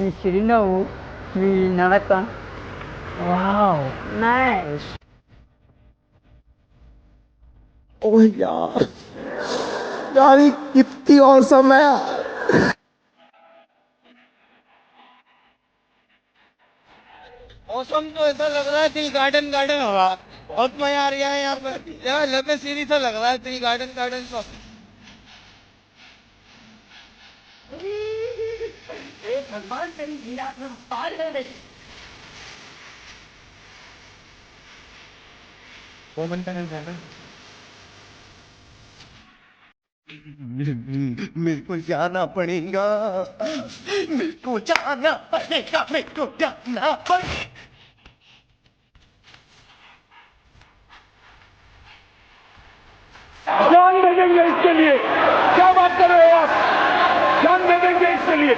నీ చిరునవ్వు, మీ నడక. వావ్! నైస్. ओह यार, यार ये कितनी औसम है। मौसम तो ऐसा लग रहा है दिल गार्डन गार्डन होगा। बहुत मजा आ रहा है यहाँ पर, यार लंबे सीढ़ी सा लग रहा है दिल गार्डन गार्डन का। भगवान तेरी लीला पार कर दे। वो बनता है मेरे को जाना पड़ेगा, मेरे को जाना पड़ेगा, मेरे को जाना पड़ेगा। जान दे देंगे इसके लिए, क्या बात कर रहे हो आप, जान दे देंगे इसके लिए।